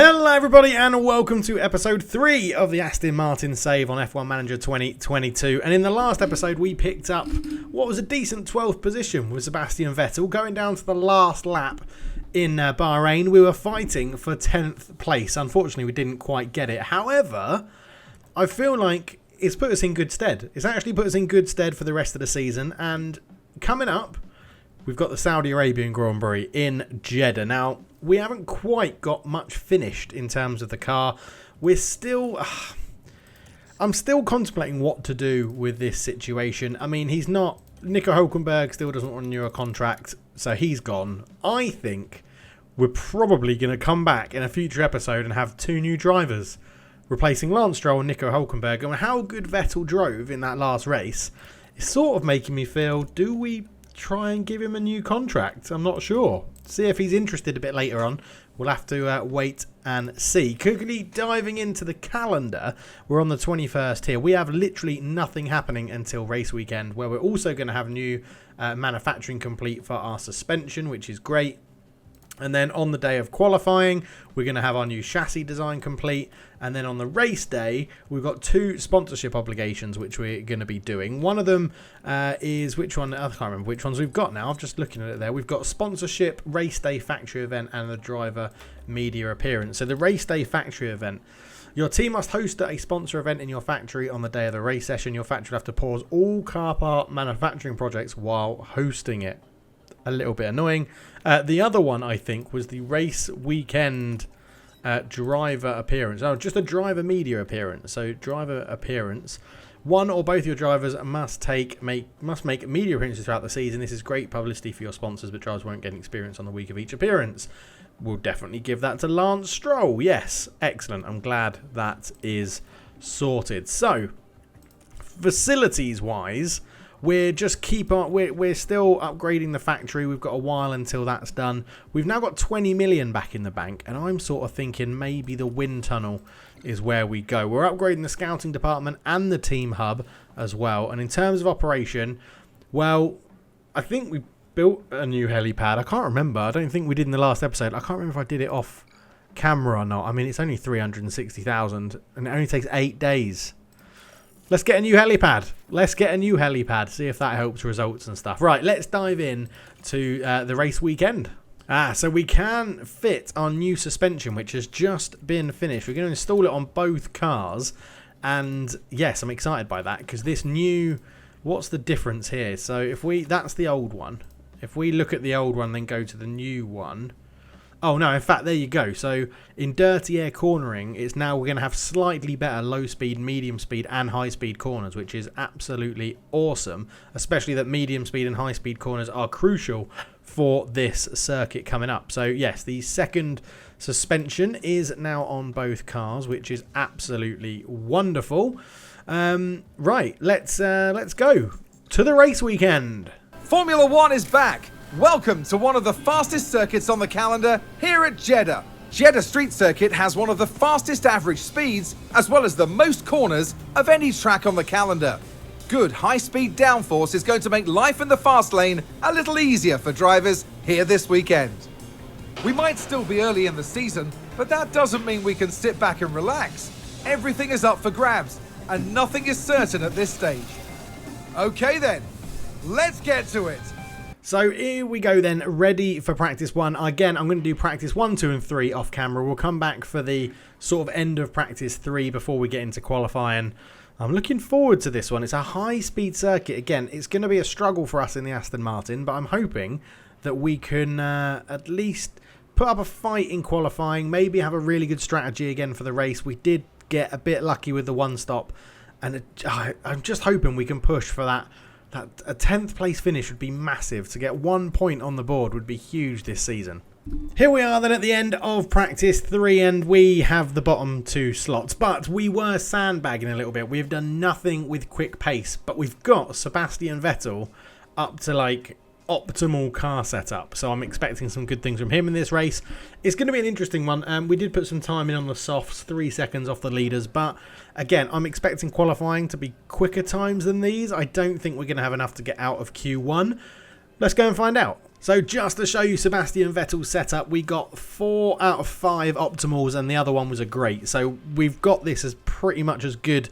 Hello everybody and welcome to episode 3 of the Aston Martin save on F1 Manager 2022. And in the last episode we picked up what was a decent 12th position with Sebastian Vettel going down to the last lap in Bahrain. We were fighting for 10th place. Unfortunately we didn't quite get it. However, I feel like it's put us in good stead. It's actually put us in good stead for the rest of the season. And coming up, we've got the Saudi Arabian Grand Prix in Jeddah. Now, we haven't quite got much finished in terms of the car. We're still... I'm still contemplating what to do with this situation. I mean, he's not... Nico Hülkenberg still doesn't renew a contract, so he's gone. I think we're probably going to come back in a future episode and have 2 new drivers replacing Lance Stroll and Nico Hülkenberg. And how good Vettel drove in that last race is sort of making me feel, do we try and give him a new contract? I'm not sure. See if he's interested a bit later on. We'll have to wait and see. Quickly diving into the calendar, we're on the 21st here. We have literally nothing happening until race weekend, where we're also going to have new manufacturing complete for our suspension, which is great. And then on the day of qualifying, we're going to have our new chassis design complete. And then on the race day, we've got 2 sponsorship obligations, which we're going to be doing. One of them is which one? I can't remember which ones we've got now. I'm just looking at it there. We've got sponsorship, race day factory event, and the driver media appearance. So the race day factory event. Your team must host a sponsor event in your factory on the day of the race session. Your factory will have to pause all car part manufacturing projects while hosting it. A little bit annoying. The other one, I think, was the race weekend driver appearance. Oh, just a driver media appearance. So driver appearance. One or both your drivers must make media appearances throughout the season. This is great publicity for your sponsors, but drivers won't get experience on the week of each appearance. We'll definitely give that to Lance Stroll. Yes, excellent. I'm glad that is sorted. So, facilities-wise, we're still upgrading the factory. We've got a while until that's done. We've now got 20 million back in the bank, and I'm sort of thinking maybe the wind tunnel is where we go. We're upgrading the scouting department and the team hub as well. And in terms of operation, well, I think we built a new helipad. I can't remember. I don't think we did in the last episode. I can't remember if I did it off camera or not. I mean, it's only 360,000 and it only takes 8 days. Let's get a new helipad. Let's get a new helipad. See if that helps results and stuff. Right, let's dive in to the race weekend. So we can fit our new suspension, which has just been finished. We're going to install it on both cars. And yes, I'm excited by that because this new... What's the difference here? So if we... That's the old one. If we look at the old one, then go to the new one... Oh, no, in fact, there you go. So, in dirty air cornering, it's now we're going to have slightly better low speed, medium speed, and high speed corners, which is absolutely awesome, especially that medium speed and high speed corners are crucial for this circuit coming up. So, yes, the second suspension is now on both cars, which is absolutely wonderful. Right, let's go to the race weekend. Formula One is back. Welcome to one of the fastest circuits on the calendar here at Jeddah. Jeddah Street Circuit has one of the fastest average speeds as well as the most corners of any track on the calendar. Good high-speed downforce is going to make life in the fast lane a little easier for drivers here this weekend. We might still be early in the season, but that doesn't mean we can sit back and relax. Everything is up for grabs and nothing is certain at this stage. Okay then, let's get to it. So here we go then, ready for practice 1. Again, I'm going to do practice 1, 2 and 3 off camera. We'll come back for the sort of end of practice 3 before we get into qualifying. I'm looking forward to this one. It's a high-speed circuit. Again, it's going to be a struggle for us in the Aston Martin, but I'm hoping that we can at least put up a fight in qualifying, maybe have a really good strategy again for the race. We did get a bit lucky with the one stop, and I'm just hoping we can push for that. A 10th place finish would be massive. To get 1 point on the board would be huge this season. Here we are then at the end of practice 3 and we have the bottom 2 slots. But we were sandbagging a little bit. We've done nothing with quick pace. But we've got Sebastian Vettel up to like optimal car setup. So I'm expecting some good things from him in this race. It's going to be an interesting one. We did put some time in on the softs, 3 seconds off the leaders. But again, I'm expecting qualifying to be quicker times than these. I don't think we're going to have enough to get out of Q1. Let's go and find out. So just to show you Sebastian Vettel's setup, we got 4 out of 5 optimals and the other one was a great. So we've got this as pretty much as good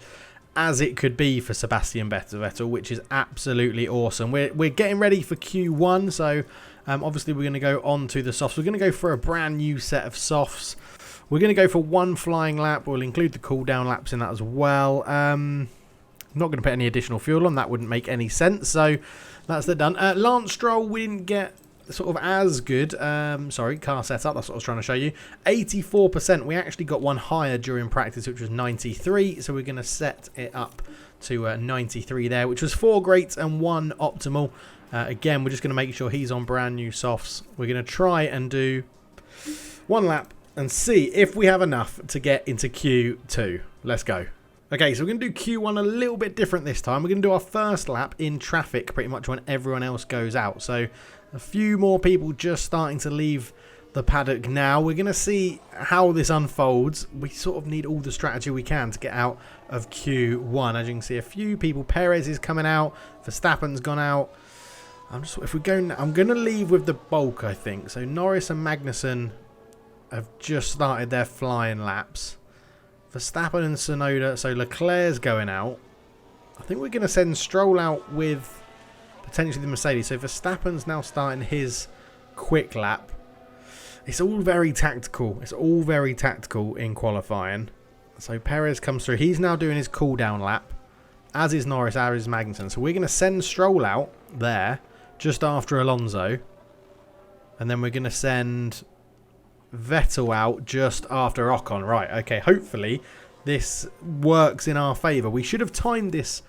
as it could be for Sebastian Vettel, which is absolutely awesome. We're getting ready for Q1, so obviously we're going to go on to the softs. We're going to go for a brand new set of softs. We're going to go for 1 flying lap. We'll include the cool down laps in that as well. I'm not going to put any additional fuel on. That wouldn't make any sense. So that's done. Lance Stroll, we didn't get sort of as good. Car setup. That's what I was trying to show you. 84%. We actually got one higher during practice, which was 93. So we're going to set it up to 93 there, which was 4 greats and 1 optimal. Again, we're just going to make sure he's on brand new softs. We're going to try and do 1 lap and see if we have enough to get into Q2. Let's go. Okay, so we're going to do Q1 a little bit different this time. We're going to do our first lap in traffic pretty much when everyone else goes out. So a few more people just starting to leave the paddock now. We're going to see how this unfolds. We sort of need all the strategy we can to get out of Q1. As you can see, a few people. Perez is coming out. Verstappen's gone out. I'm going to leave with the bulk, I think. So Norris and Magnussen have just started their flying laps. Verstappen and Tsunoda, so Leclerc's going out. I think we're going to send Stroll out with potentially the Mercedes. So Verstappen's now starting his quick lap. It's all very tactical. It's all very tactical in qualifying. So Perez comes through. He's now doing his cool down lap, as is Norris, as is Magnussen. So we're going to send Stroll out there just after Alonso. And then we're going to send Vettel out just after Ocon. Right, okay, hopefully this works in our favour. We should have timed this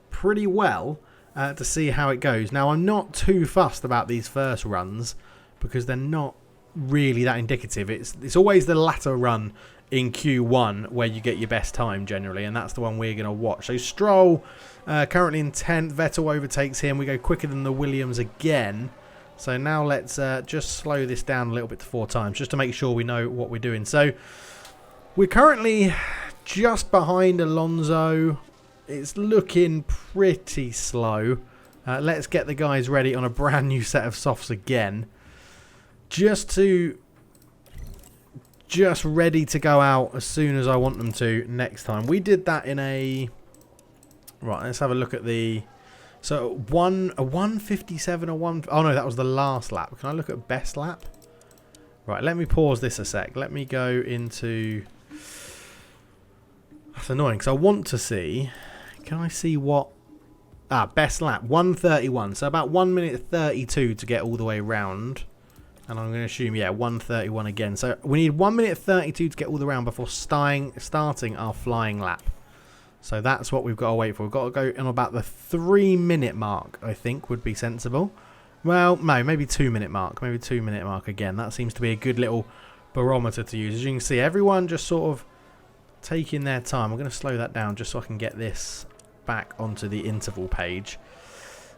pretty well to see how it goes. Now, I'm not too fussed about these first runs because they're not really that indicative. It's always the latter run in Q1 where you get your best time generally, and that's the one we're going to watch. So Stroll currently in 10th. Vettel overtakes him. We go quicker than the Williams again. So now let's just slow this down a little bit to 4 times just to make sure we know what we're doing. So we're currently just behind Alonso. It's looking pretty slow. Let's get the guys ready on a brand new set of softs again. Just ready to go out as soon as I want them to next time. We did that in a... Right, let's have a look at the... So, a 157, oh no, that was the last lap. Can I look at best lap? Right, let me pause this a sec. Let me go into... That's annoying, because I want to see... Can I see what... best lap, 131. So, about 1 minute 32 to get all the way round. And I'm going to assume, 131 again. So, we need 1 minute 32 to get all the way round before starting our flying lap. So that's what we've got to wait for. We've got to go in about the 3-minute mark, I think, would be sensible. Well, no, maybe 2-minute mark. Maybe 2-minute mark again. That seems to be a good little barometer to use. As you can see, everyone just sort of taking their time. I'm going to slow that down just so I can get this back onto the interval page.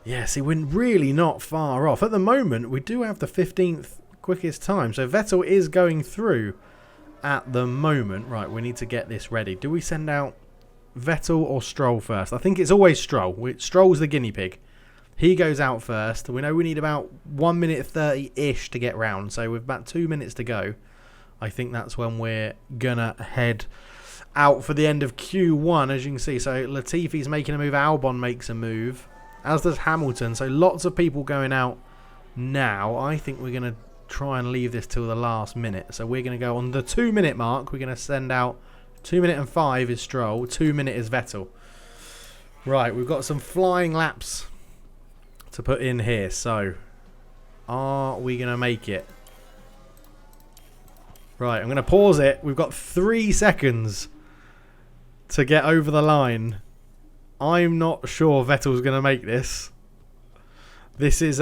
Yeah, see, we're really not far off. At the moment, we do have the 15th quickest time. So Vettel is going through at the moment. Right, we need to get this ready. Do we send out Vettel or Stroll first? I think it's always Stroll. Stroll's the guinea pig. He goes out first. We know we need about 1 minute 30-ish to get round. So with about 2 minutes to go, I think that's when we're going to head out for the end of Q1, as you can see. So Latifi's making a move. Albon makes a move, as does Hamilton. So lots of people going out now. I think we're going to try and leave this till the last minute. So we're going to go on the 2-minute mark. We're going to send out 2 minute and 5 is Stroll. 2 minute is Vettel. Right, we've got some flying laps to put in here. So, are we going to make it? Right, I'm going to pause it. We've got 3 seconds to get over the line. I'm not sure Vettel's going to make this. This is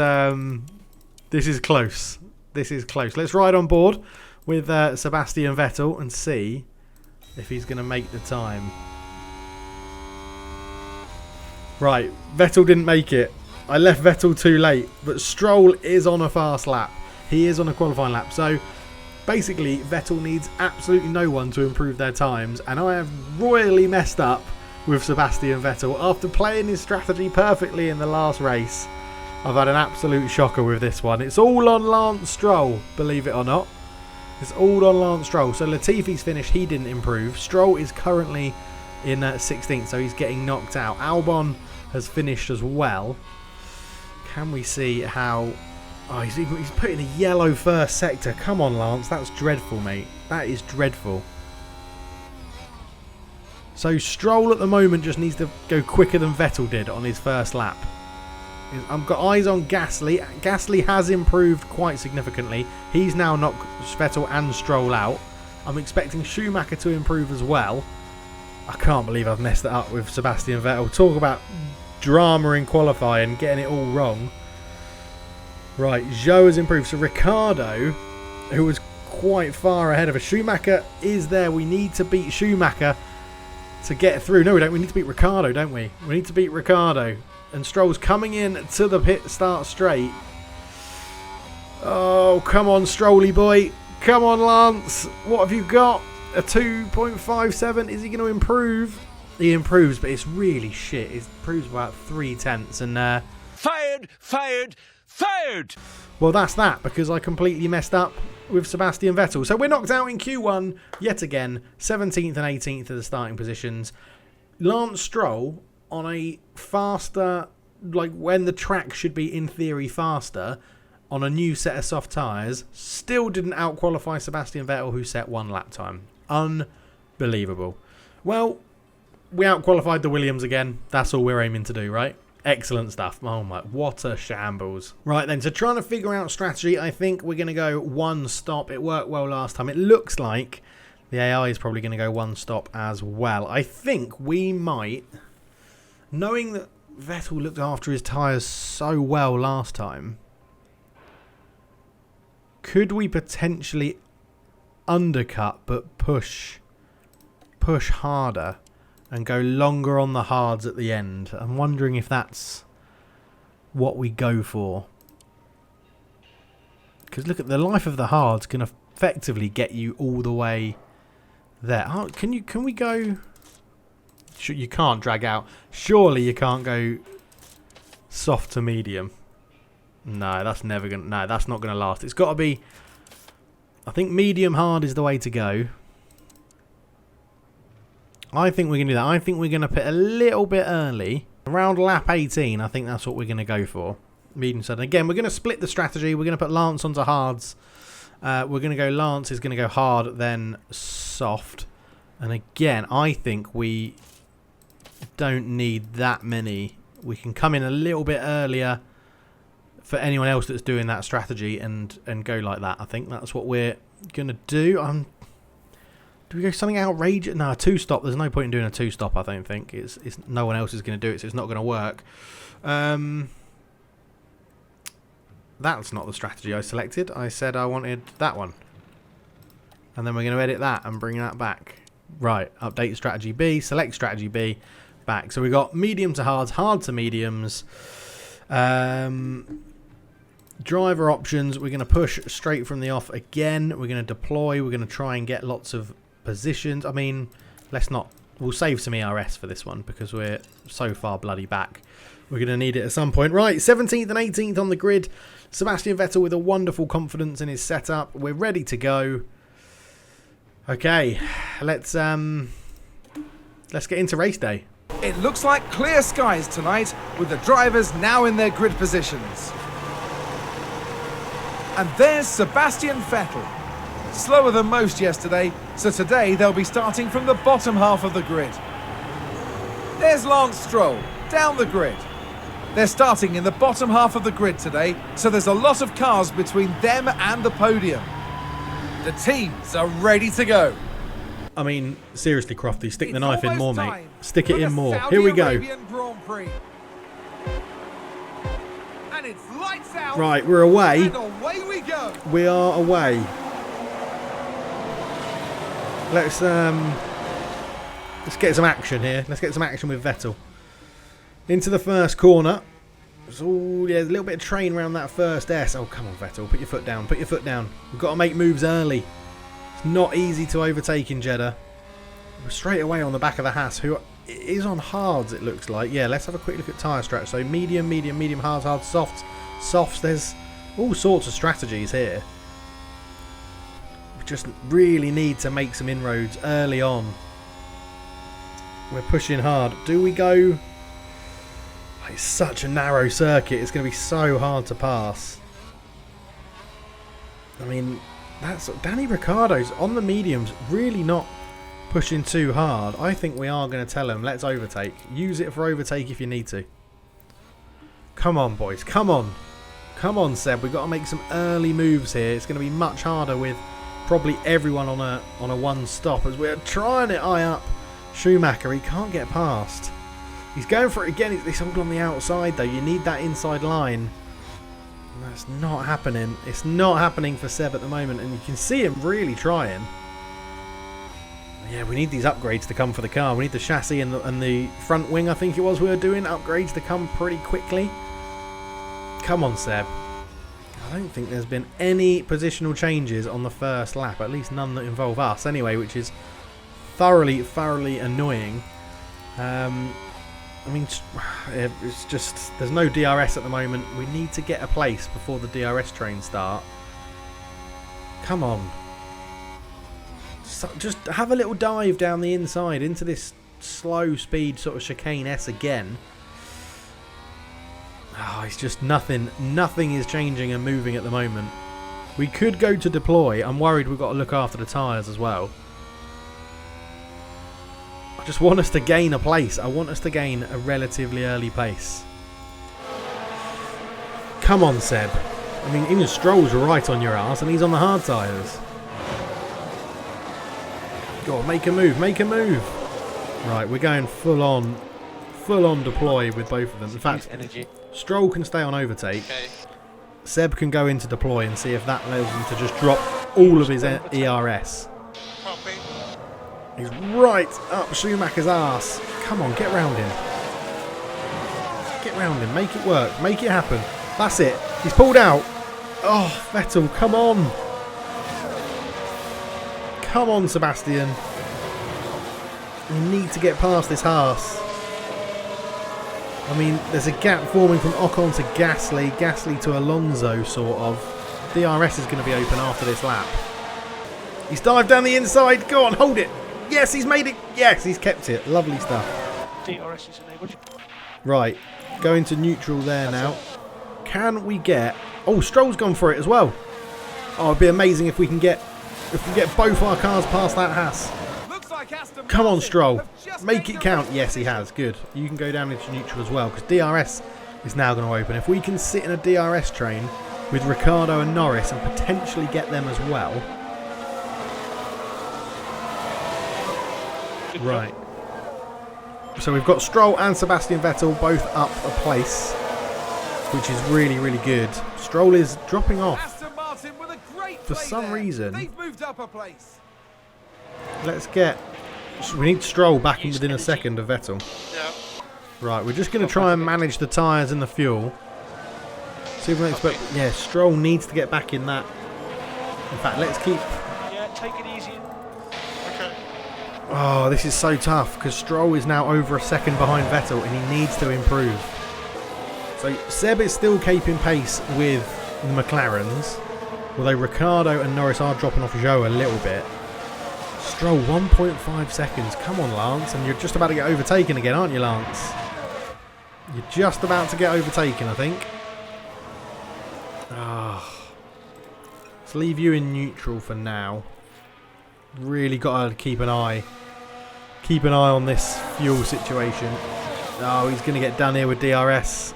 close. This is close. Let's ride on board with Sebastian Vettel and see if he's going to make the time. Right, Vettel didn't make it. I left Vettel too late, but Stroll is on a fast lap. He is on a qualifying lap. So basically, Vettel needs absolutely no one to improve their times, and I have royally messed up with Sebastian Vettel. After playing his strategy perfectly in the last race, I've had an absolute shocker with this one. It's all on Lance Stroll, believe it or not. It's all on Lance Stroll. So Latifi's finished. He didn't improve. Stroll is currently in 16th, so he's getting knocked out. Albon has finished as well. Can we see how... Oh, he's put in a yellow first sector. Come on, Lance. That's dreadful, mate. That is dreadful. So Stroll at the moment just needs to go quicker than Vettel did on his first lap. I've got eyes on Gasly. Gasly has improved quite significantly. He's now knocked Vettel and Stroll out. I'm expecting Schumacher to improve as well. I can't believe I've messed it up with Sebastian Vettel. Talk about drama in qualifying, getting it all wrong. Right, Zhou has improved. So Ricciardo, who was quite far ahead of us. Schumacher is there. We need to beat Schumacher to get through. No, we don't. We need to beat Ricciardo, don't we? We need to beat Ricciardo. And Stroll's coming in to the pit start straight. Oh, come on, Strolly boy. Come on, Lance. What have you got? A 2.57. Is he going to improve? He improves, but it's really shit. It improves about 0.3. And Fired! Fired! Fired! Well, that's that, because I completely messed up with Sebastian Vettel. So we're knocked out in Q1 yet again. 17th and 18th are the starting positions. Lance Stroll on a faster, like when the track should be in theory faster, on a new set of soft tyres, still didn't out-qualify Sebastian Vettel, who set 1 lap time. Unbelievable. Well, we out-qualified the Williams again. That's all we're aiming to do, right? Excellent stuff. Oh my, what a shambles. Right then, so trying to figure out strategy, I think we're going to go 1 stop. It worked well last time. It looks like the AI is probably going to go 1 stop as well. I think we might, knowing that Vettel looked after his tyres so well last time, could we potentially undercut but push harder and go longer on the hards at the end? I'm wondering if that's what we go for. Because look at the life of the hards can effectively get you all the way there. Oh, can we go? You can't drag out. Surely you can't go soft to medium. No, that's never gonna. No, that's not gonna last. It's got to be. I think medium hard is the way to go. I think we're gonna do that. I think we're gonna pit a little bit early, around lap 18. I think that's what we're gonna go for. Medium sudden. Again, we're gonna split the strategy. We're gonna put Lance onto hards. We're gonna go. Lance is gonna go hard, then soft. And again, I think we don't need that many. We can come in a little bit earlier for anyone else that's doing that strategy and go like that. I think that's what we're going to do. Do we go something outrageous? No, a 2-stop. There's no point in doing a 2-stop, I don't think. It's no one else is going to do it, so it's not going to work. That's not the strategy I selected. I said I wanted that one. And then we're going to edit that and bring that back. Right, update strategy B, select strategy B, back. So we got medium to hards, hard to mediums. Driver options, we're going to push straight from the off again. We're going to deploy. We're going to try and get lots of positions. I mean, let's not. We'll save some ERS for this one because we're so far bloody back. We're going to need it at some point. Right, 17th and 18th on the grid. Sebastian Vettel with a wonderful confidence in his setup. We're ready to go. Okay, let's get into race day. It looks like clear skies tonight, with the drivers now in their grid positions. And there's Sebastian Vettel. Slower than most yesterday, so today they'll be starting from the bottom half of the grid. There's Lance Stroll, down the grid. They're starting in the bottom half of the grid today, so there's a lot of cars between them and the podium. The teams are ready to go. I mean, seriously, Crofty, stick the knife in more, mate. time Stick it for in the more. Saudi Here we go. Arabian Grand Prix. And it's lights out. Right, we're away. And away we go. We are away. Let's get some action here. Let's get some action with Vettel. Into the first corner. Oh, yeah, a little bit of train around that first S. Oh, come on, Vettel. Put your foot down. Put your foot down. We've got to make moves early. It's not easy to overtake in Jeddah. straight away on the back of the Haas, who is on hards, it looks like. Yeah, let's have a quick look at tyre stretch. So medium, medium, medium, hards, hard, softs, softs. There's all sorts of strategies here. We just really need to make some inroads early on. We're pushing hard. Do we go? It's such a narrow circuit. It's going to be so hard to pass. I mean, that's Danny Ricciardo's on the mediums, really not pushing too hard. I think we are going to tell him, let's overtake. Use it for overtake if you need to. Come on, boys. Come on. Come on, Seb. We've got to make some early moves here. It's going to be much harder with probably everyone on a one stop as we're trying to eye up Schumacher. He can't get past. He's going for it again. It's all on the outside, though. You need that inside line. That's not happening. It's not happening for Seb at the moment, and you can see him really trying. Yeah, we need these upgrades to come for the car. We need the chassis and the front wing, I think it was, we were doing. Upgrades to come pretty quickly. Come on, Seb. I don't think there's been any positional changes on the first lap, at least none that involve us anyway, which is thoroughly, thoroughly annoying. I mean, it's just, there's no DRS at the moment. We need to get a place before the DRS trains start. Come on. So just have a little dive down the inside into this slow speed sort of chicane S again. Oh, it's just nothing. Nothing is changing and moving at the moment. We could go to deploy. I'm worried we've got to look after the tyres as well. I just want us to gain a place. I want us to gain a relatively early pace. Come on, Seb. I mean, even Stroll's right on your ass and he's on the hard tyres. Go on, make a move, make a move. Right, we're going full on deploy with both of them. In fact, Stroll can stay on overtake. Okay. Seb can go into deploy and see if that allows him to just drop all of his ERS. He's right up Schumacher's ass. Come on, get round him. Get round him, make it work, make it happen. That's it. He's pulled out. Oh, Vettel, come on. Come on, Sebastian. We need to get past this Haas. I mean, there's a gap forming from Ocon to Gasly, Gasly to Alonso, sort of. DRS is going to be open after this lap. He's dived down the inside. Go on, hold it. Yes, he's made it. Yes, he's kept it. Lovely stuff. DRS is enabled. Right, going to neutral there now. Can we get... Oh, Stroll's gone for it as well. Oh, it'd be amazing if we can get both our cars past that Haas. Come on, Stroll. Make it count. Yes, he has. Good. You can go down into neutral as well, because DRS is now going to open. If we can sit in a DRS train with Ricciardo and Norris and potentially get them as well. Right. So we've got Stroll and Sebastian Vettel both up a place, which is really, really good. Stroll is dropping off Aston Martin with a great for some there. reason. They've moved up a place. Let's get... We need Stroll back in within a second of Vettel. Yeah. Right, we're just going to try and manage the tyres and the fuel. See if we expect... Yeah, Stroll needs to get back in that. In fact, let's keep... Yeah, take it easy. Okay. Oh, this is so tough, because Stroll is now over a second behind Vettel and he needs to improve. So Seb is still keeping pace with the McLarens, although Ricciardo and Norris are dropping off Zhou a little bit. Stroll 1.5 seconds. Come on, Lance. And you're just about to get overtaken again, aren't you, Lance? You're just about to get overtaken, I think. Let's leave you in neutral for now. Really got to keep an eye on this fuel situation. Oh, he's going to get done here with DRS.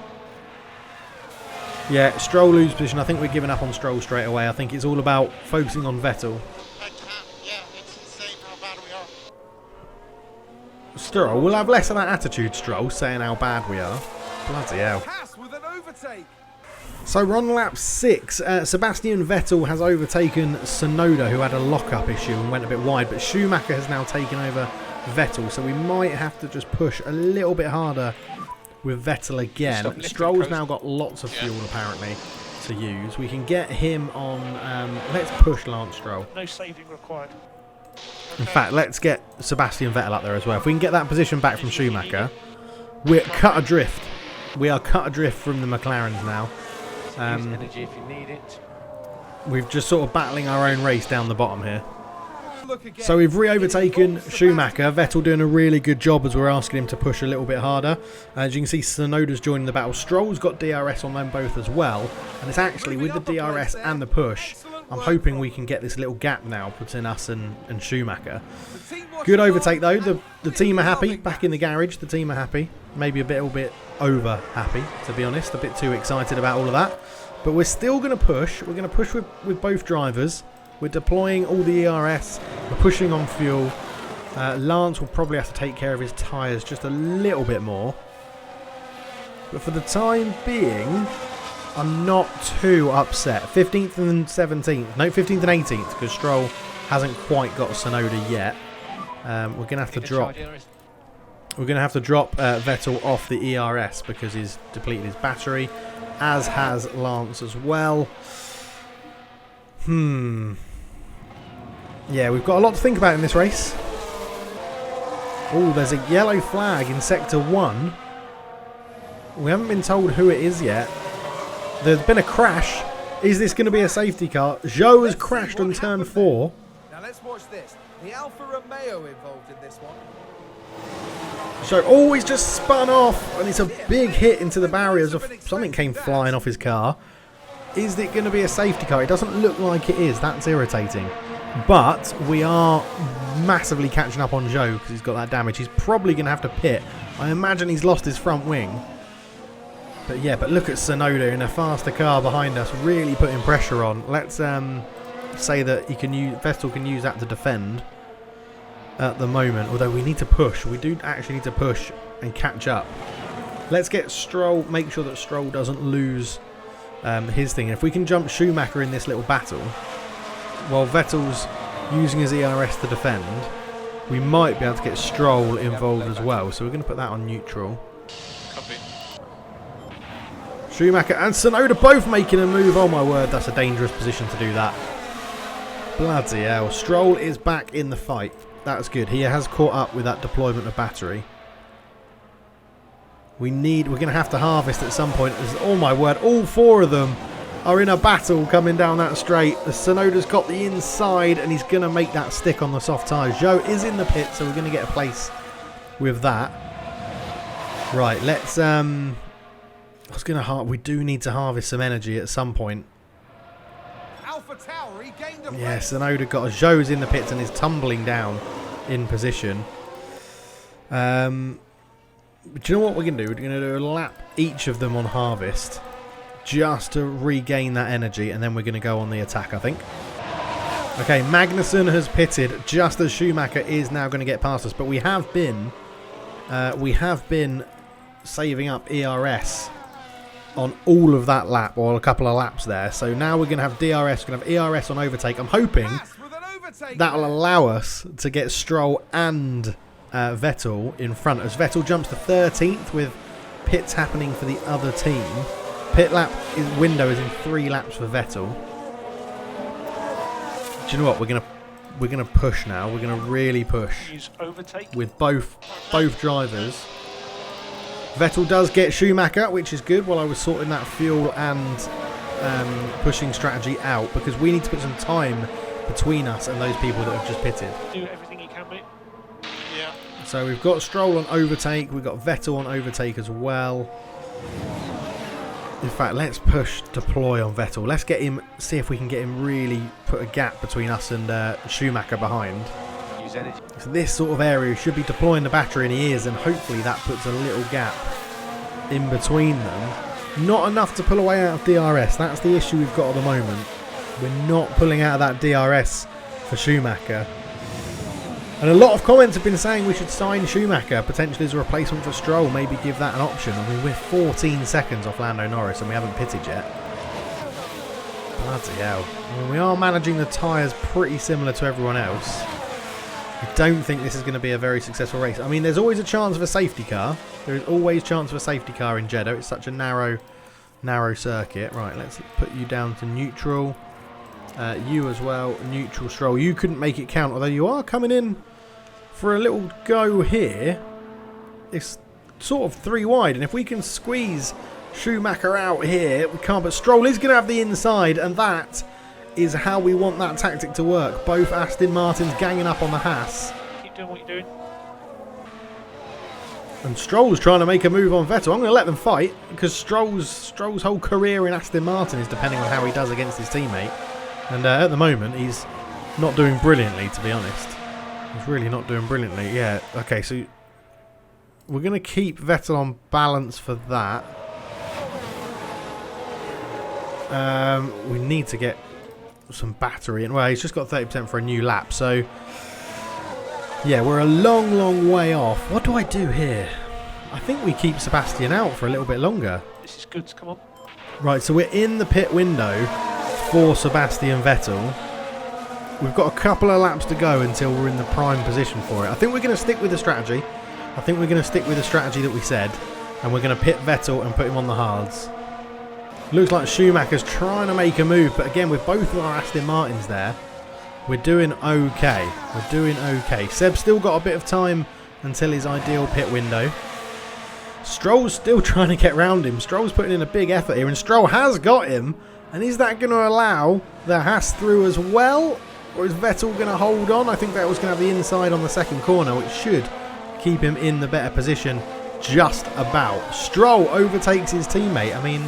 Yeah, Stroll lose position. I think we're giving up on Stroll straight away. I think it's all about focusing on Vettel. Stroll, we'll have less of that attitude, Stroll, saying how bad we are. Bloody hell. With an overtake. So we're on lap 6. Sebastian Vettel has overtaken Tsunoda, who had a lock-up issue and went a bit wide, but Schumacher has now taken over Vettel, so we might have to just push a little bit harder with Vettel again. Stroll's now got lots of fuel, apparently, to use. We can get him on... let's push Lance Stroll. No saving required. In fact, let's get Sebastian Vettel up there as well. If we can get that position back from Schumacher, we're cut adrift. We are cut adrift from the McLarens now. Use energy if you need it. We're just sort of battling our own race down the bottom here. So we've re-overtaken Schumacher. Vettel doing a really good job as we're asking him to push a little bit harder. As you can see, Tsunoda's joining the battle. Stroll's got DRS on them both as well. And it's actually with the DRS and the push, I'm hoping we can get this little gap now between us and Schumacher. Good overtake though. The team are happy. Back in the garage, the team are happy. Maybe a little bit over happy, to be honest. A bit too excited about all of that. But we're still going to push. We're going to push with both drivers. We're deploying all the ERS. We're pushing on fuel. Lance will probably have to take care of his tyres just a little bit more. But for the time being, I'm not too upset. 15th and 17th. No, 15th and 18th, because Stroll hasn't quite got Tsunoda yet. We're going to have to drop. We're going to have to drop Vettel off the ERS because he's depleted his battery, as has Lance as well. Yeah, we've got a lot to think about in this race. Oh, there's a yellow flag in Sector 1. We haven't been told who it is yet. There's been a crash. Is this going to be a safety car? Zhou has crashed on turn 4. Now let's watch this. The Alfa Romeo involved in this one. So always just spun off, and it's a big hit into the barriers. Something came flying off his car. Is it going to be a safety car? It doesn't look like it is. That's irritating. But we are massively catching up on Zhou because he's got that damage. He's probably going to have to pit. I imagine he's lost his front wing. But yeah, but look at Tsunoda in a faster car behind us, really putting pressure on. Let's say that Vettel can use that to defend at the moment. Although we need to push. We do actually need to push and catch up. Let's get Stroll, make sure that Stroll doesn't lose his thing. If we can jump Schumacher in this little battle, while Vettel's using his ERS to defend, we might be able to get Stroll involved as well. So we're going to put that on neutral. Copy. Schumacher and Tsunoda both making a move. Oh my word, that's a dangerous position to do that. Bloody hell. Stroll is back in the fight. That's good. He has caught up with that deployment of battery. We're going to have to harvest at some point. Oh my word, all 4 of them are in a battle coming down that straight. Tsunoda's got the inside and he's going to make that stick on the soft tyres. Zhou is in the pit, so we're going to get a place with that. Right, let's... we do need to harvest some energy at some point. Alpha Tower regained a Yeah, Tsunoda got Zhou's in the pits and is tumbling down in position. But do you know what we're going to do? We're going to do a lap each of them on harvest, just to regain that energy, and then we're going to go on the attack, I think. Okay, Magnussen has pitted just as Schumacher is now going to get past us, but we have been saving up ERS on all of that lap, or a couple of laps there. So now we're going to have DRS, we're going to have ERS on overtake. I'm hoping that will allow us to get Stroll and Vettel in front, as Vettel jumps to 13th with pits happening for the other team. Pit lap window is in 3 laps for Vettel. Do you know what? We're gonna push now. We're gonna really push Use overtake. with both drivers. Vettel does get Schumacher, which is good, while I was sorting that fuel and pushing strategy out, because we need to put some time between us and those people that have just pitted. Do everything you can, mate. Yeah. So we've got Stroll on overtake, we've got Vettel on overtake as well. In fact, let's push deploy on Vettel. Let's get him, see if we can get him really put a gap between us and Schumacher behind. Use energy. So this sort of area should be deploying the battery, and he is, and hopefully that puts a little gap in between them. Not enough to pull away out of DRS. That's the issue we've got at the moment. We're not pulling out of that DRS for Schumacher. And a lot of comments have been saying we should sign Schumacher potentially as a replacement for Stroll, maybe give that an option. I mean, we're 14 seconds off Lando Norris and we haven't pitted yet. Bloody hell. I mean, we are managing the tyres pretty similar to everyone else. I don't think this is going to be a very successful race. I mean, there's always a chance of a safety car. There is always a chance of a safety car in Jeddah. It's such a narrow circuit. Right, let's put you down to neutral. You as well, neutral Stroll. You couldn't make it count, although you are coming in for a little go here. It's sort of 3 wide, and if we can squeeze Schumacher out here, we can't, but Stroll is going to have the inside, and that is how we want that tactic to work. Both Aston Martins ganging up on the Haas. Keep doing what you're doing. And Stroll's trying to make a move on Vettel. I'm going to let them fight, because Stroll's whole career in Aston Martin is depending on how he does against his teammate. And at the moment, he's not doing brilliantly, to be honest. He's really not doing brilliantly. Yeah, okay, so we're going to keep Vettel on balance for that. We need to get some battery in. Well, he's just got 30% for a new lap, so yeah, we're a long way off. What do I do here? I think we keep Sebastian out for a little bit longer. This is good. Come on. Right, so we're in the pit window for Sebastian Vettel. We've got a couple of laps to go until we're in the prime position for it. I think we're going to stick with the strategy. I think we're going to stick with the strategy that we said, and we're going to pit Vettel and put him on the hards. Looks like Schumacher's trying to make a move, but again, with both of our Aston Martins there, we're doing okay. We're doing okay. Seb's still got a bit of time until his ideal pit window. Stroll's still trying to get round him. Stroll's putting in a big effort here, and Stroll has got him. And is that going to allow the Haas through as well? Or is Vettel going to hold on? I think Vettel's going to have the inside on the second corner, which should keep him in the better position just about. Stroll overtakes his teammate. I mean,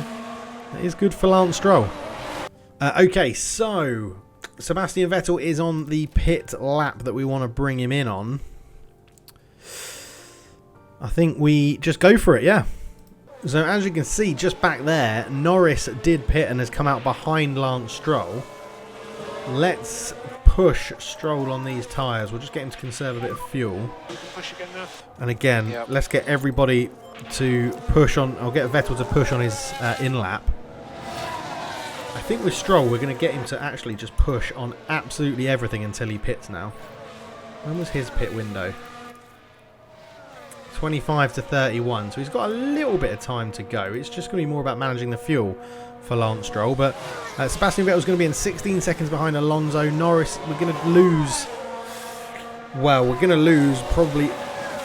that is good for Lance Stroll. Okay, so Sebastian Vettel is on the pit lap that we want to bring him in on. I think we just go for it, yeah. So as you can see, just back there, Norris did pit and has come out behind Lance Stroll. Let's push Stroll on these tyres. We'll just get him to conserve a bit of fuel. You can push again now. And again, let's get everybody to push on. I'll get Vettel to push on his in-lap. I think with Stroll, we're going to get him to actually just push on absolutely everything until he pits now. When was his pit window? 25 to 31, so he's got a little bit of time to go. It's just going to be more about managing the fuel for Lance Stroll. But Sebastian Vettel's going to be in 16 seconds behind Alonso. Norris, we're going to lose. Well, we're going to lose probably,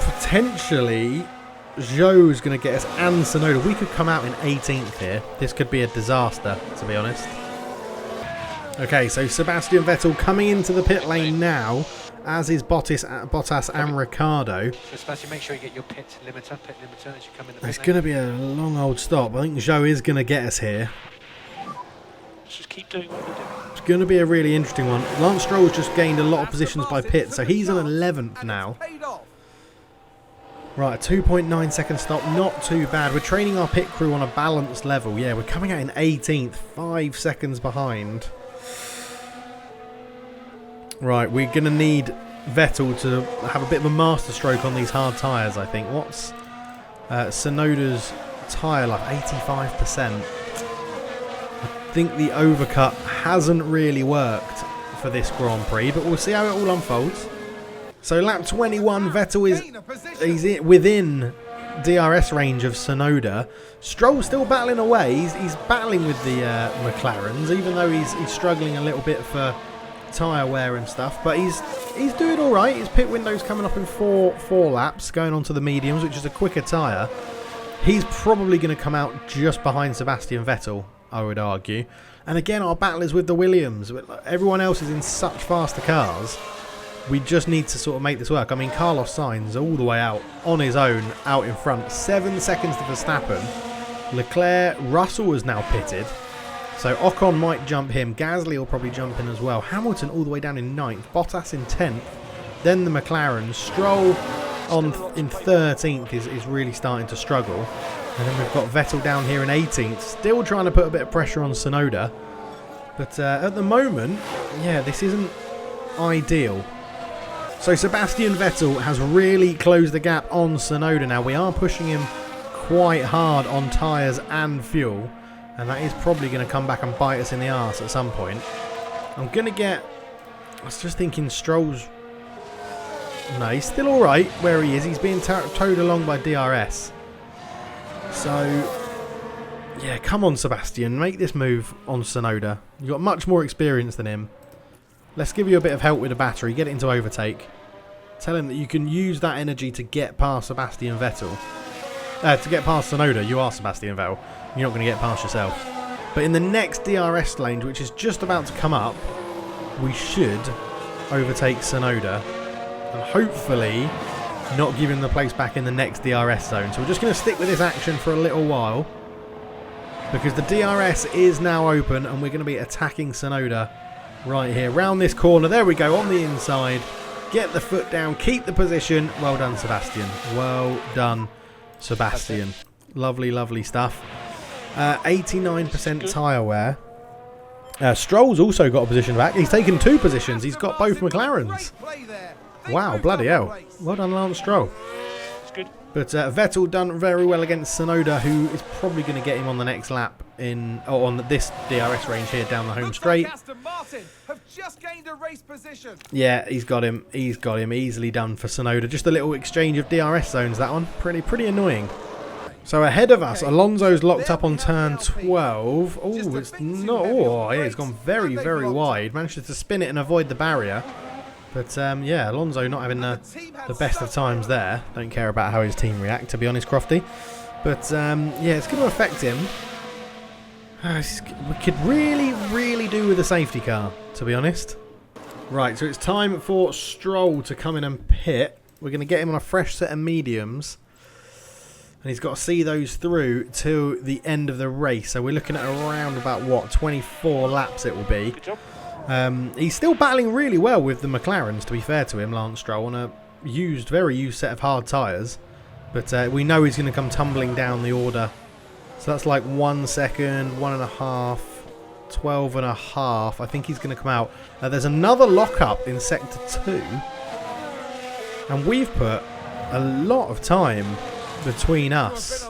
potentially, Zhou's going to get us and Tsunoda. We could come out in 18th here. This could be a disaster, to be honest. Okay, so Sebastian Vettel coming into the pit lane now, as is Bottas and Ricciardo. So Sebastian, make sure you get your pit limiter as you come in the pit It's lane. going to be a long old stop. I think Zhou is going to get us here. Just keep doing what you're doing. It's going to be a really interesting one. Lance Stroll's just gained a lot of positions by pit, so he's on 11th now. Right, 2.9 second stop, not too bad. We're training our pit crew on a balanced level. Yeah, we're coming out in 18th, 5 seconds behind. Right, we're going to need Vettel to have a bit of a master stroke on these hard tyres, I think. What's Tsunoda's tyre life? 85%. I think the overcut hasn't really worked for this Grand Prix, but we'll see how it all unfolds. So lap 21, Vettel is within DRS range of Tsunoda. Stroll's still battling away. He's battling with the McLarens, even though he's struggling a little bit for tyre wear and stuff. But he's doing all right. His pit window's coming up in four laps, going on to the mediums, which is a quicker tyre. He's probably going to come out just behind Sebastian Vettel, I would argue. And again, our battle is with the Williams. Everyone else is in such faster cars. We just need to sort of make this work. I mean, Carlos Sainz all the way out on his own, out in front. 7 seconds to Verstappen. Leclerc, Russell is now pitted. So Ocon might jump him. Gasly will probably jump in as well. Hamilton all the way down in 9th. Bottas in 10th. Then the McLaren. Stroll in 13th is really starting to struggle. And then we've got Vettel down here in 18th. Still trying to put a bit of pressure on Tsunoda. But at the moment, yeah, this isn't ideal. So Sebastian Vettel has really closed the gap on Tsunoda now. We are pushing him quite hard on tyres and fuel. And that is probably going to come back and bite us in the arse at some point. I'm going to get... I was just thinking Stroll's... No, he's still alright where he is. He's being towed along by DRS. So Yeah, come on, Sebastian. Make this move on Tsunoda. You've got much more experience than him. Let's give you a bit of help with the battery. Get it into overtake. Tell him that you can use that energy to get past Sebastian Vettel. To get past Tsunoda. You are Sebastian Vettel. You're not going to get past yourself. But in the next DRS lane, which is just about to come up, we should overtake Tsunoda. And hopefully not give him the place back in the next DRS zone. So we're just going to stick with this action for a little while. Because the DRS is now open and we're going to be attacking Tsunoda right here. Round this corner. There we go. On the inside. Get the foot down. Keep the position. Well done, Sebastian. Well done, Sebastian. Lovely, lovely stuff. 89% tyre wear. Stroll's also got a position back. He's taken 2 positions. He's got both McLarens. Wow, bloody hell. Well done, Lance Stroll. It's good. But Vettel done very well against Tsunoda, who is probably going to get him on the next lap on this DRS range here down the home straight. Aston Martin have just gained a race position. Yeah, he's got him. He's got him easily done for Tsunoda. Just a little exchange of DRS zones, that one. Pretty annoying. So ahead of us, Alonso's locked up on turn 12. Oh, it's not. Oh, yeah, he's gone very, very wide. Managed to spin it and avoid the barrier. But yeah, Alonso not having the best of times there. Don't care about how his team react, to be honest, Crofty. But yeah, it's going to affect him. We could really do with a safety car, to be honest. Right, so it's time for Stroll to come in and pit. We're going to get him on a fresh set of mediums. And he's got to see those through to the end of the race. So we're looking at around about, what, 24 laps it will be. Good job. He's still battling really well with the McLarens, to be fair to him, Lance Stroll, on a very used set of hard tyres. But we know he's going to come tumbling down the order. So that's like 1 second, 1.5, 12.5. I think he's going to come out. There's another lock-up in Sector 2. And we've put a lot of time between us.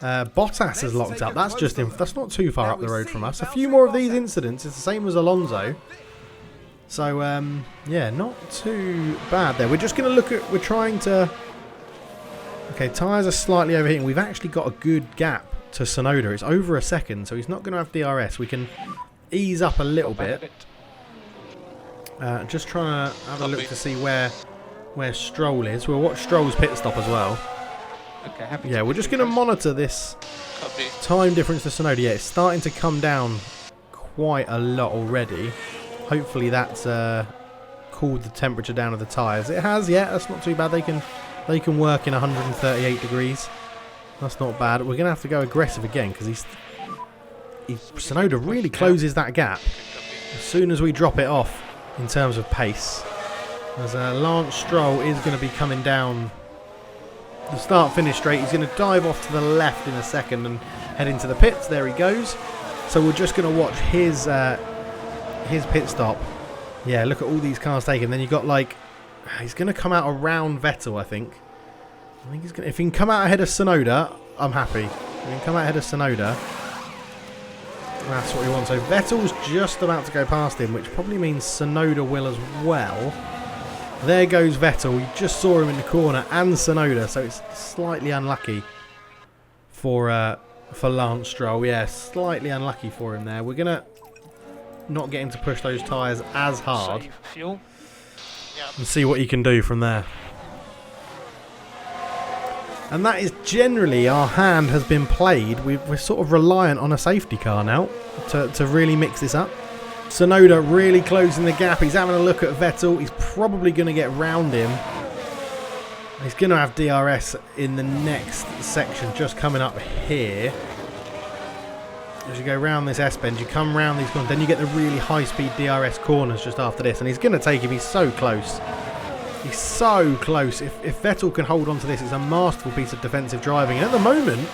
Bottas is locked up. That's not too far up the road from us. A few more of these incidents. It's the same as Alonso. So yeah, not too bad there. We're just going to look at. We're trying to. Okay, tyres are slightly overheating. We've actually got a good gap to Tsunoda. It's over a second, so he's not going to have DRS. We can ease up a little bit. Just trying to have a look to see where Stroll is. We'll watch Stroll's pit stop as well. Okay, yeah, we're just going to monitor this time difference to Tsunoda. Yeah, it's starting to come down quite a lot already. Hopefully that's cooled the temperature down of the tyres. It has, yeah, that's not too bad. They can work in 138 degrees. That's not bad. We're going to have to go aggressive again because Tsunoda really closes that gap as soon as we drop it off in terms of pace. As Lance Stroll is going to be coming down the start-finish straight. He's going to dive off to the left in a second and head into the pits. There he goes. So we're just going to watch his pit stop. Yeah, look at all these cars taken. Then you've got he's going to come out around Vettel, I think. He's going. If he can come out ahead of Tsunoda, I'm happy. If he can come out ahead of Tsunoda, that's what we want. So Vettel's just about to go past him, which probably means Tsunoda will as well. There goes Vettel. We just saw him in the corner, and Tsunoda, so it's slightly unlucky for Lance Stroll. Yeah, slightly unlucky for him there. We're gonna not get him to push those tyres as hard. Save fuel. And see what he can do from there. And that is generally our hand has been played. We're sort of reliant on a safety car now to really mix this up. Tsunoda really closing the gap. He's having a look at Vettel. He's probably going to get round him. He's going to have DRS in the next section just coming up here. As you go round this S-bend, you come round these corners, then you get the really high-speed DRS corners just after this. And he's going to take him. He's so close. He's so close. If Vettel can hold on to this, it's a masterful piece of defensive driving. And at the moment,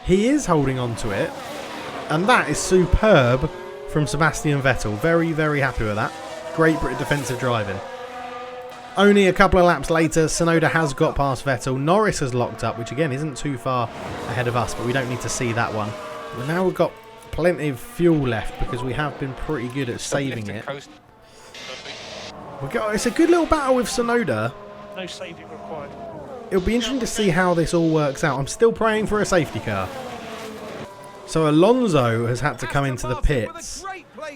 he is holding on to it. And that is superb from Sebastian Vettel. Very, very happy with that. Great bit of defensive driving. Only a couple of laps later, Tsunoda has got past Vettel. Norris has locked up, which again isn't too far ahead of us, but we don't need to see that one. Well, now we've got plenty of fuel left because we have been pretty good at saving it. It's a good little battle with Tsunoda. No saving required. It'll be interesting to see how this all works out. I'm still praying for a safety car. So Alonso has had to come into the pits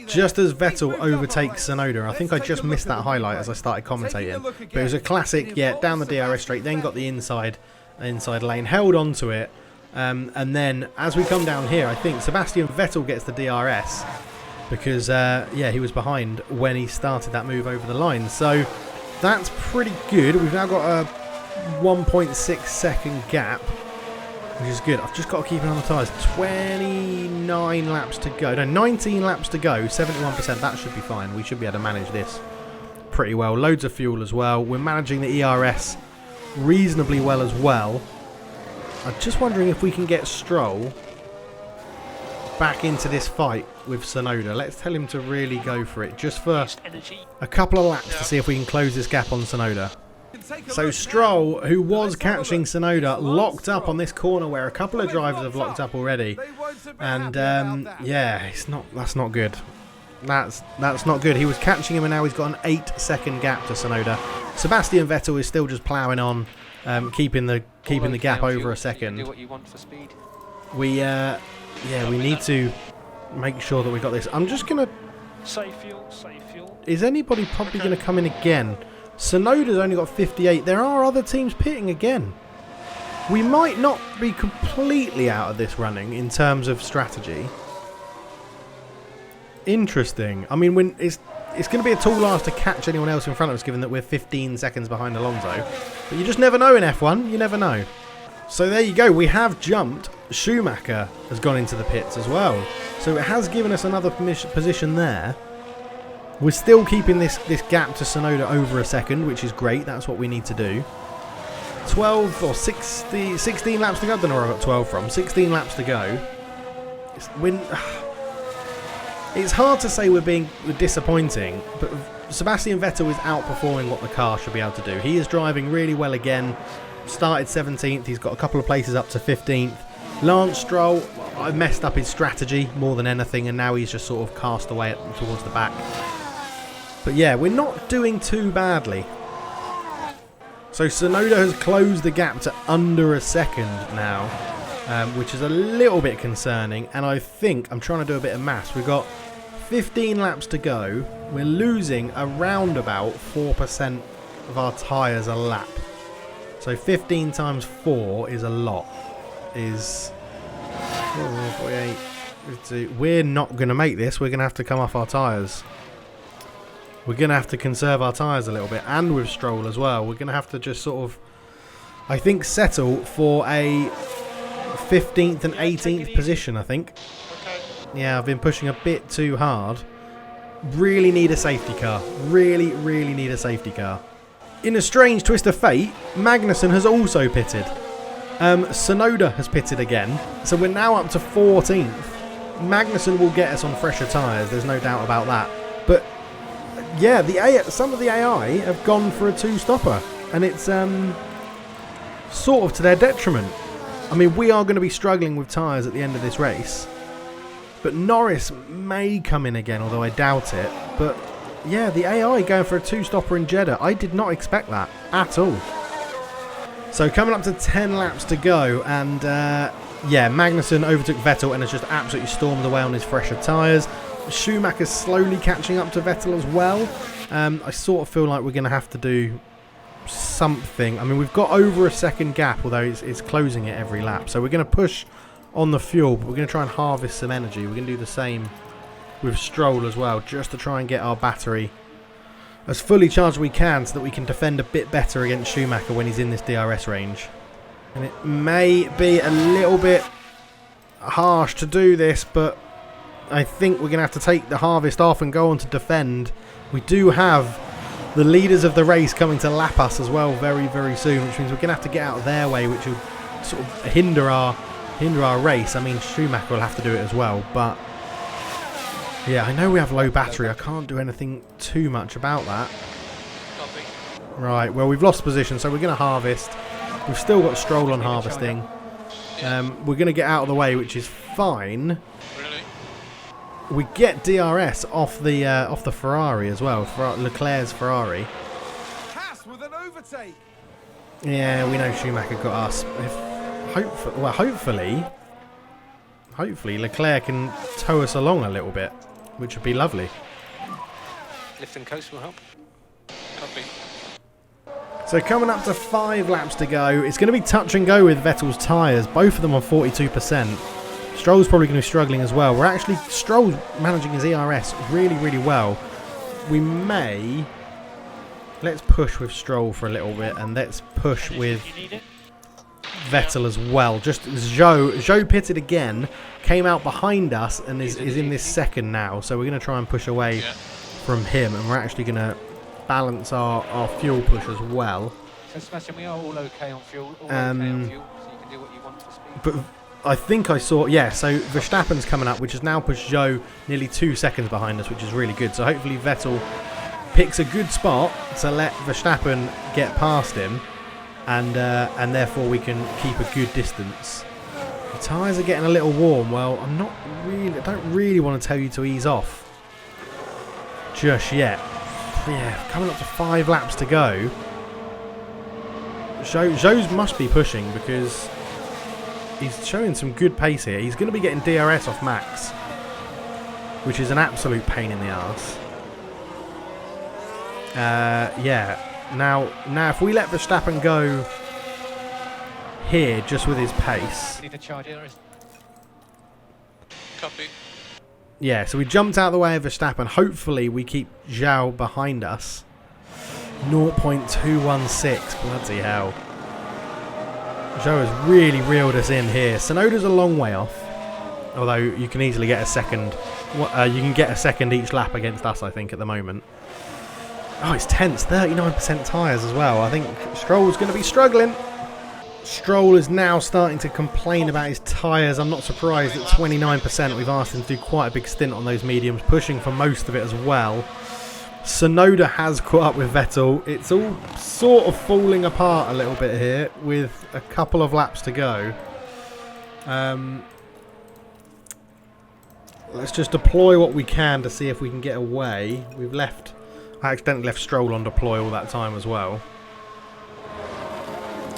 just as Vettel overtakes Tsunoda. I think I just missed that highlight as I started commentating. But it was a classic, yeah, down the DRS straight, then got the inside lane, held onto it. And then as we come down here, I think Sebastian Vettel gets the DRS because, yeah, he was behind when he started that move over the line. So that's pretty good. We've now got a 1.6 second gap, which is good. I've just got to keep it on the tyres. 29 laps to go. No, 19 laps to go. 71%. That should be fine. We should be able to manage this pretty well. Loads of fuel as well. We're managing the ERS reasonably well as well. I'm just wondering if we can get Stroll back into this fight with Tsunoda. Let's tell him to really go for it. Just for a couple of laps to see if we can close this gap on Tsunoda. So Stroll, who was catching Tsunoda, locked up on this corner where a couple of drivers have locked up already, and yeah, that's not good. That's not good. He was catching him, and now he's got an 8-second gap to Tsunoda. Sebastian Vettel is still just ploughing on, keeping the gap over a second. We need to make sure that we got this. I'm just gonna. Save fuel. Is anybody probably gonna come in again? Tsunoda's only got 58. There are other teams pitting again. We might not be completely out of this running in terms of strategy. Interesting. I mean, when it's going to be a tall ask to catch anyone else in front of us, given that we're 15 seconds behind Alonso. But you just never know in F1. You never know. So there you go. We have jumped. Schumacher has gone into the pits as well. So it has given us another position there. We're still keeping this gap to Tsunoda over a second, which is great. That's what we need to do. 12 or 16 laps to go. I don't know where I got 12 from. 16 laps to go. It's hard to say we're disappointing, but Sebastian Vettel is outperforming what the car should be able to do. He is driving really well again. Started 17th. He's got a couple of places up to 15th. Lance Stroll, I messed up his strategy more than anything, and now he's just sort of cast away towards the back. But yeah, we're not doing too badly. So Tsunoda has closed the gap to under a second now, which is a little bit concerning. And I think, I'm trying to do a bit of maths, we've got 15 laps to go. We're losing around about 4% of our tyres a lap. So 15 times 4 is a lot. Is 48, 52. We're not going to make this. We're going to have to come off our tyres. We're going to have to conserve our tyres a little bit, and with Stroll as well. We're going to have to just sort of, I think, settle for a 15th and 18th position, I think. Yeah, I've been pushing a bit too hard. Really need a safety car. Really need a safety car. In a strange twist of fate, Magnussen has also pitted. Tsunoda has pitted again. So we're now up to 14th. Magnussen will get us on fresher tyres, there's no doubt about that. But yeah, some of the AI have gone for a two-stopper, and it's sort of to their detriment. I mean, we are going to be struggling with tyres at the end of this race, but Norris may come in again, although I doubt it. But yeah, the AI going for a two-stopper in Jeddah, I did not expect that at all. So coming up to 10 laps to go, and yeah, Magnussen overtook Vettel and has just absolutely stormed away on his fresher tyres. Schumacher's slowly catching up to Vettel as well. I sort of feel like we're going to have to do something. I mean, we've got over a second gap, although it's closing it every lap. So we're going to push on the fuel, but we're going to try and harvest some energy. We're going to do the same with Stroll as well, just to try and get our battery as fully charged as we can so that we can defend a bit better against Schumacher when he's in this DRS range. And it may be a little bit harsh to do this, but I think we're going to have to take the harvest off and go on to defend. We do have the leaders of the race coming to lap us as well very soon, which means we're going to have to get out of their way, which will sort of hinder our race. I mean, Schumacher will have to do it as well, but yeah, I know we have low battery. I can't do anything too much about that. Right, well, we've lost position, so we're going to harvest. We've still got Stroll on harvesting. We're going to get out of the way, which is fine. We get DRS off the Ferrari as well, Leclerc's Ferrari. Yeah, we know Schumacher got us. Hopefully, hopefully Leclerc can tow us along a little bit, which would be lovely. Lift and coast will help. Copy. So coming up to 5 laps to go, it's going to be touch and go with Vettel's tyres, both of them on 42%. Stroll's probably going to be struggling as well. Stroll's managing his ERS really, really well. Let's push with Stroll for a little bit, and let's push with Vettel as well. Just Zhou pitted again, came out behind us, and is in this second now. So we're going to try and push away from him, and we're actually going to balance our fuel push as well. So Smashing, we are all okay on fuel, so you can do what you want for speed. But I think I saw, so Verstappen's coming up, which has now pushed Zhou nearly 2 seconds behind us, which is really good. So hopefully Vettel picks a good spot to let Verstappen get past him, and therefore we can keep a good distance. The tyres are getting a little warm. Well, I don't really want to tell you to ease off just yet. Yeah, coming up to 5 laps to go. Zhou's must be pushing because he's showing some good pace here. He's going to be getting DRS off Max, which is an absolute pain in the arse. Now if we let Verstappen go here just with his pace. Need a charge here. Copy. Yeah, so we jumped out of the way of Verstappen. Hopefully we keep Zhou behind us. 0.216, bloody hell. Zhou has really reeled us in here. Tsunoda's a long way off, although you can easily get a second. You can get a second each lap against us, I think, at the moment. Oh, it's tense. 39% tyres as well. I think Stroll's going to be struggling. Stroll is now starting to complain about his tyres. I'm not surprised at 29%. We've asked him to do quite a big stint on those mediums, pushing for most of it as well. Tsunoda has caught up with Vettel. It's all sort of falling apart a little bit here with a couple of laps to go. Let's just deploy what we can to see if we can get away. I accidentally left Stroll on deploy all that time as well.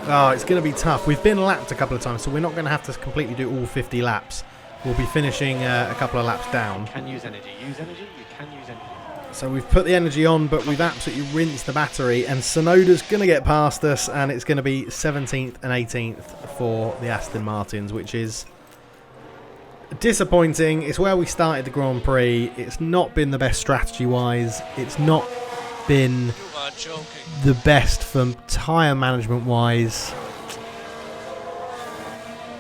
Oh, it's going to be tough. We've been lapped a couple of times, so we're not going to have to completely do all 50 laps. We'll be finishing a couple of laps down. You can use energy. You can use energy. So we've put the energy on, but we've absolutely rinsed the battery, and Tsunoda's going to get past us, and it's going to be 17th and 18th for the Aston Martins, which is disappointing. It's where we started the Grand Prix. It's not been the best strategy-wise. It's not been the best from tyre management-wise.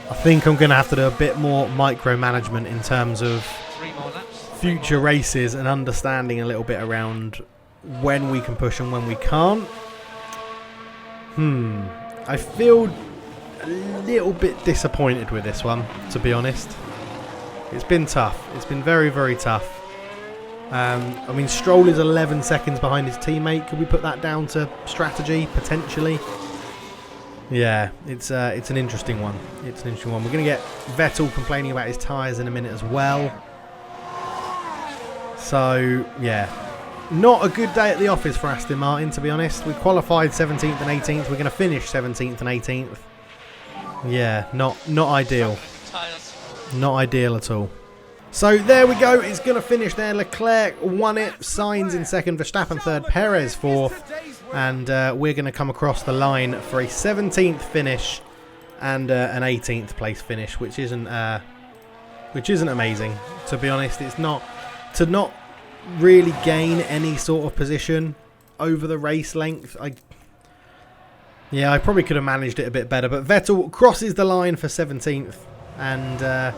I think I'm going to have to do a bit more micromanagement in terms of 3 more laps. Future races and understanding a little bit around when we can push and when we can't. I feel a little bit disappointed with this one, to be honest. It's been tough. It's been very, very tough. I mean, Stroll is 11 seconds behind his teammate. Could we put that down to strategy, potentially? Yeah, it's an interesting one. It's an interesting one. We're going to get Vettel complaining about his tyres in a minute as well. So, yeah, not a good day at the office for Aston Martin, to be honest. We qualified 17th and 18th. We're going to finish 17th and 18th. Yeah, not ideal. Not ideal at all. So there we go. It's going to finish there. Leclerc won it. Sainz in second. Verstappen third. Perez fourth. And we're going to come across the line for a 17th finish and an 18th place finish, which isn't amazing, to be honest. It's not really gain any sort of position over the race length. I probably could have managed it a bit better, but Vettel crosses the line for 17th, and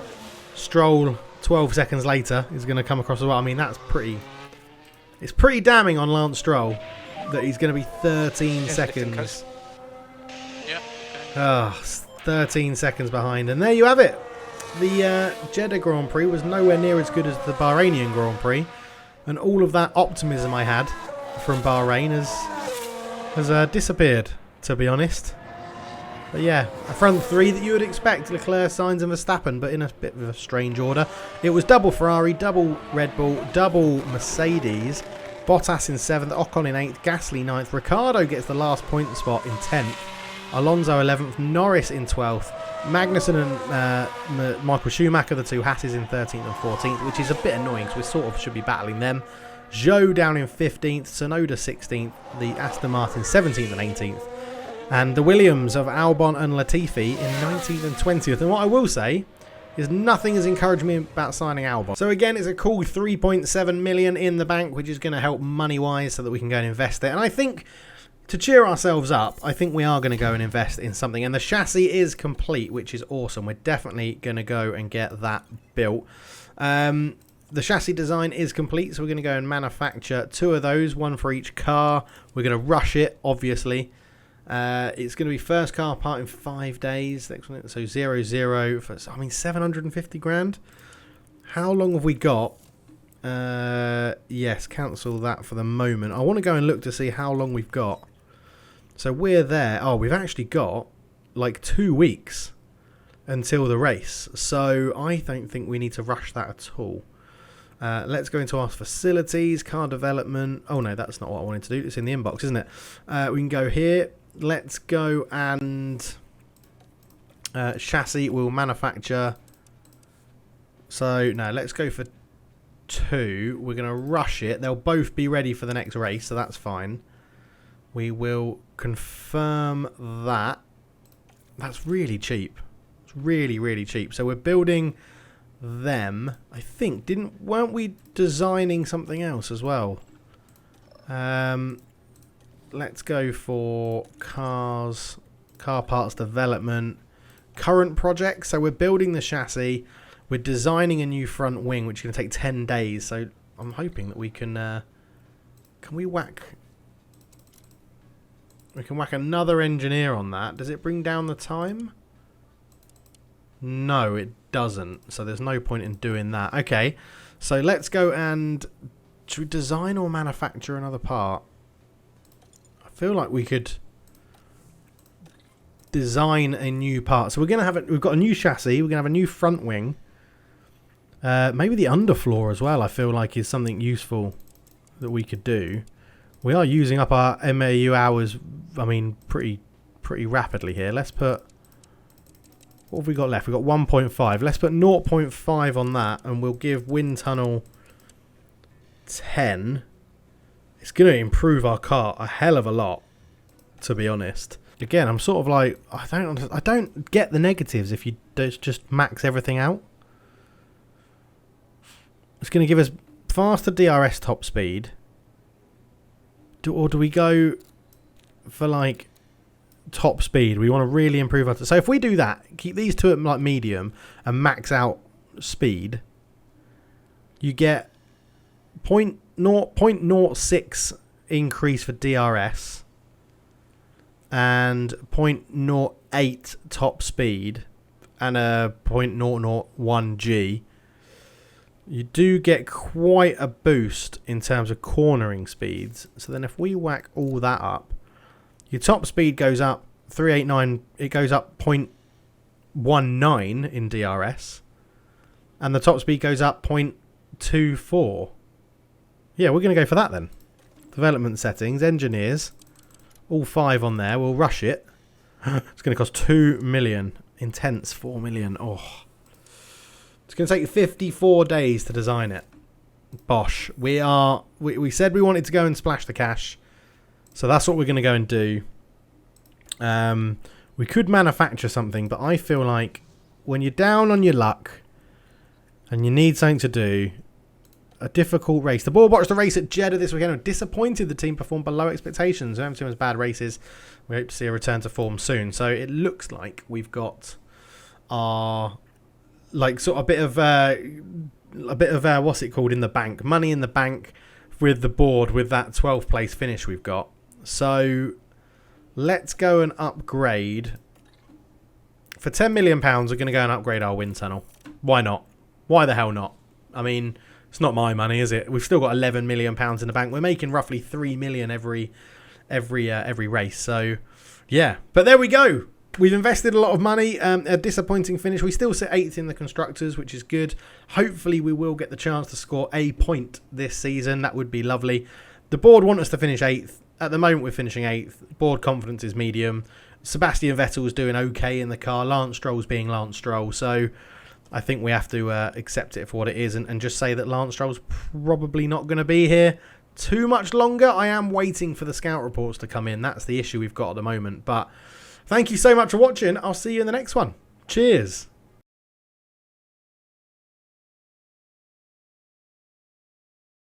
Stroll 12 seconds later is going to come across as well. I mean, it's pretty damning on Lance Stroll that he's going to be 13 seconds. Yeah. 13 seconds behind, and there you have it. The Jeddah Grand Prix was nowhere near as good as the Bahrainian Grand Prix, and all of that optimism I had from Bahrain has disappeared, to be honest. But yeah, a front three that you would expect: Leclerc, Sainz and Verstappen, but in a bit of a strange order. It was double Ferrari, double Red Bull, double Mercedes, Bottas in 7th, Ocon in 8th, Gasly 9th, Ricciardo gets the last point spot in 10th, Alonso 11th, Norris in 12th, Magnussen and Michael Schumacher, the two Hasses, in 13th and 14th, which is a bit annoying because we sort of should be battling them. Zhou down in 15th, Tsunoda 16th, the Aston Martin 17th and 18th, and the Williams of Albon and Latifi in 19th and 20th. And what I will say is nothing has encouraged me about signing Albon. So again, it's a cool 3.7 million in the bank, which is going to help money-wise so that we can go and invest it. And I think, to cheer ourselves up, I think we are going to go and invest in something. And the chassis is complete, which is awesome. We're definitely going to go and get that built. The chassis design is complete, so we're going to go and manufacture 2 of those, 1 for each car. We're going to rush it, obviously. It's going to be first car part in 5 days. So 0-0 for, 750 grand. How long have we got? Yes, cancel that for the moment. I want to go and look to see how long we've got. So we're there. Oh, we've actually got like 2 weeks until the race. So I don't think we need to rush that at all. Let's go into our facilities, car development. Oh no, that's not what I wanted to do. It's in the inbox, isn't it? We can go here. Let's go and chassis will manufacture. So no, let's go for 2. We're going to rush it. They'll both be ready for the next race, so that's fine. We will confirm that. That's really cheap. It's really, really cheap. So we're building them. I think weren't we designing something else as well? Let's go for car parts development, current projects. So we're building the chassis. We're designing a new front wing, which is going to take 10 days. So I'm hoping that we can we whack? We can whack another engineer on that. Does it bring down the time? No, it doesn't. So there's no point in doing that. Okay, so let's go and should we design or manufacture another part? I feel like we could design a new part. So we're gonna have we've got a new chassis. We're gonna have a new front wing. Maybe the underfloor as well. I feel like is something useful that we could do. We are using up our MAU hours. I mean, pretty rapidly here. Let's put. What have we got left? We've got 1.5. Let's put 0.5 on that, and we'll give wind tunnel 10. It's going to improve our car a hell of a lot, to be honest. Again, I'm sort of like I don't get the negatives if you just max everything out. It's going to give us faster DRS top speed. Or do we go for like top speed? We want to really improve our... So if we do that, keep these two at like medium and max out speed, you get 0.06 increase for DRS and 0.08 top speed and a 0.001 G. You do get quite a boost in terms of cornering speeds. So then if we whack all that up, your top speed goes up 389. It goes up 0.19 in DRS. And the top speed goes up 0.24. Yeah, we're going to go for that then. Development settings, engineers. All 5 on there. We'll rush it. It's going to cost 2 million. Intense 4 million. Oh. It's going to take 54 days to design it. Bosh. We said we wanted to go and splash the cash. So that's what we're going to go and do. We could manufacture something, but I feel like when you're down on your luck and you need something to do, a difficult race. The ball watched the race at Jeddah this weekend. I'm disappointed the team performed below expectations. We haven't seen as bad races. We hope to see a return to form soon. So it looks like we've got our... like sort of a bit of what's it called in the bank, money in the bank with the board with that 12th place finish we've got. So let's go and upgrade for £10 million. We're going to go and upgrade our wind tunnel. Why not? Why the hell not? I mean, it's not my money, is it? We've still got £11 million in the bank. We're making roughly 3 million every race. So yeah, but there we go. We've invested a lot of money. A disappointing finish. We still sit 8th in the Constructors, which is good. Hopefully we will get the chance to score a point this season. That would be lovely. The board want us to finish 8th. At the moment, we're finishing 8th. Board confidence is medium. Sebastian Vettel's doing okay in the car. Lance Stroll's being Lance Stroll. So I think we have to accept it for what it is and just say that Lance Stroll's probably not going to be here too much longer. I am waiting for the scout reports to come in. That's the issue we've got at the moment. But thank you so much for watching. I'll see you in the next one. Cheers.